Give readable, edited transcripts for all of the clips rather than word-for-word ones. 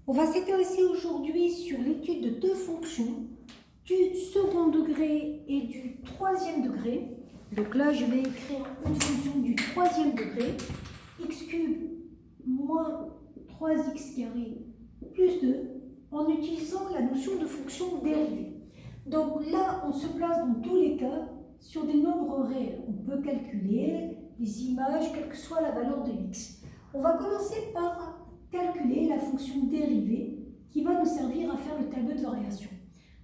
On va s'intéresser aujourd'hui sur l'étude de deux fonctions, du second degré et du troisième degré. Donc là, je vais écrire une fonction du troisième degré, x cube moins 3x carré plus 2, en utilisant la notion de fonction dérivée. Donc là, on se place dans tous les cas sur des nombres réels. On peut calculer les images, quelle que soit la valeur de x. On va commencer par calculer la fonction dérivée qui va nous servir à faire le tableau de variation.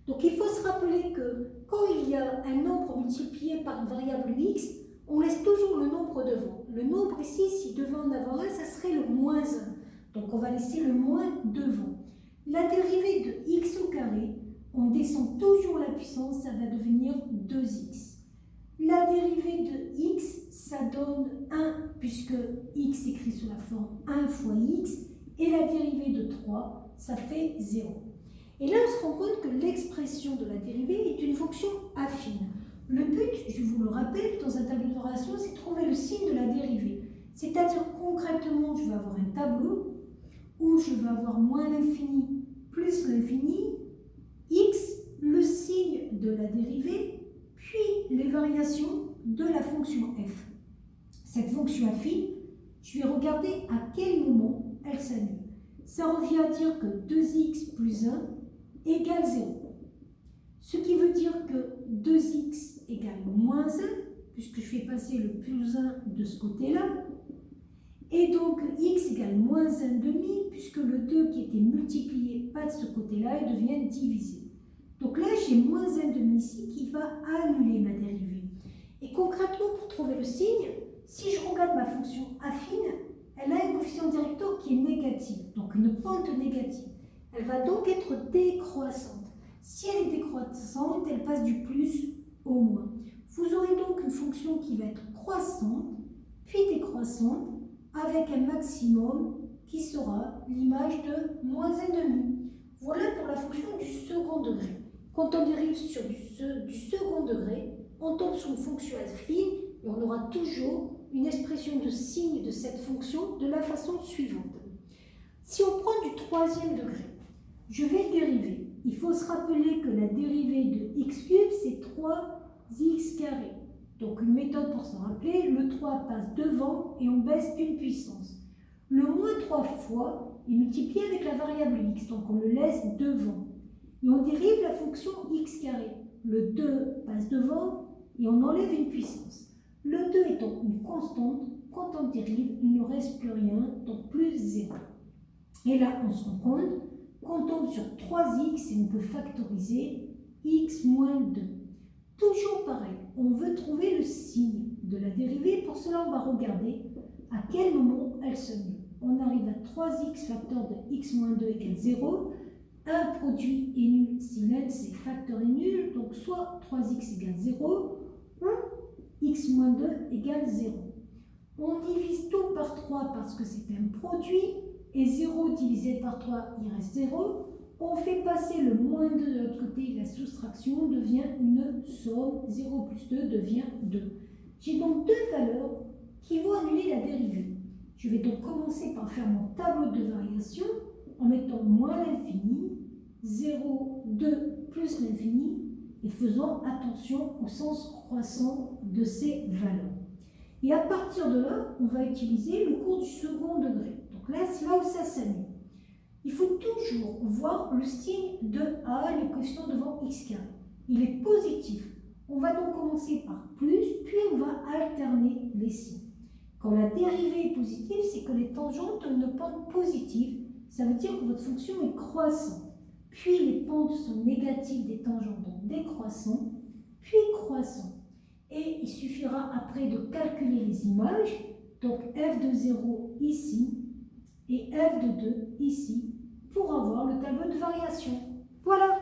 Donc il faut se rappeler que quand il y a un nombre multiplié par une variable x, on laisse toujours le nombre devant. Le nombre ici, si devant en avoir un, ça serait le moins 1. Donc on va laisser le moins devant. La dérivée de x au carré, on descend toujours la puissance, ça va devenir 2x. La dérivée de x, ça donne 1, puisque x écrit sous la forme 1 fois x, et la dérivée de 3, ça fait 0. Et là, on se rend compte que l'expression de la dérivée est une fonction affine. Le but, je vous le rappelle, dans un tableau de variation, c'est de trouver le signe de la dérivée. C'est-à-dire, concrètement, je vais avoir un tableau où je vais avoir moins l'infini plus l'infini, x, le signe de la dérivée, puis les variations de la fonction f. Cette fonction affine, je vais regarder à quel moment elle s'annule. Ça revient à dire que 2x plus 1 égale 0. Ce qui veut dire que 2x égale moins 1, puisque je fais passer le plus 1 de ce côté-là. Et donc x égale moins 1 demi, puisque le 2 qui était multiplié pas de ce côté-là, il devient divisé. Donc là, j'ai moins 1 demi ici qui va annuler ma dérivée. Et concrètement, pour trouver le signe, si je regarde ma fonction affine, elle a un coefficient directeur qui est négatif, donc une pente négative. Elle va donc être décroissante. Si elle est décroissante, elle passe du plus au moins. Vous aurez donc une fonction qui va être croissante, puis décroissante, avec un maximum qui sera l'image de moins 1,5. Voilà pour la fonction du second degré. Quand on dérive sur du second degré, on tombe sur une fonction affine et on aura toujours une expression de signe de cette fonction de la façon suivante. Si on prend du troisième degré, je vais dériver. Il faut se rappeler que la dérivée de x cube, c'est 3x carré. Donc une méthode pour s'en rappeler, le 3 passe devant et on baisse d'une puissance. Le moins 3 fois est multiplié avec la variable x, donc on le laisse devant. Et on dérive la fonction x carré. Le 2 passe devant et on enlève une puissance. Le 2 étant une constante, quand on dérive, il ne reste plus rien, donc plus 0. Et là, on se rend compte qu'on tombe sur 3x et on peut factoriser x moins 2. Toujours pareil, on veut trouver le signe de la dérivée. Pour cela, on va regarder à quel moment elle se nule. On arrive à 3x facteur de x moins 2 égale 0. Un produit est nul si l'un de ses facteurs est nul, donc soit 3x égale 0 ou x moins 2 égale 0. On divise tout par 3 parce que c'est un produit, et 0 divisé par 3, il reste 0. On fait passer le moins 2 de l'autre côté, la soustraction devient une somme, 0 plus 2 devient 2. J'ai donc deux valeurs qui vont annuler la dérivée. Je vais donc commencer par faire mon tableau de variation en mettant moins l'infini, 0, 2 plus l'infini, et faisant attention au sens croissant de ces valeurs. Et à partir de là, on va utiliser le cours du second degré. Donc là, c'est là où ça s'annule. Il faut toujours voir le signe de A, le coefficient devant x carré. Il est positif. On va donc commencer par plus, puis on va alterner les signes. Quand la dérivée est positive, c'est que les tangentes ont une pente positive. Ça veut dire que votre fonction est croissante. Puis les pentes sont négatives des tangentes, donc décroissant, puis croissant. Et il suffira après de calculer les images, donc f de 0 ici et f de 2 ici, pour avoir le tableau de variation. Voilà!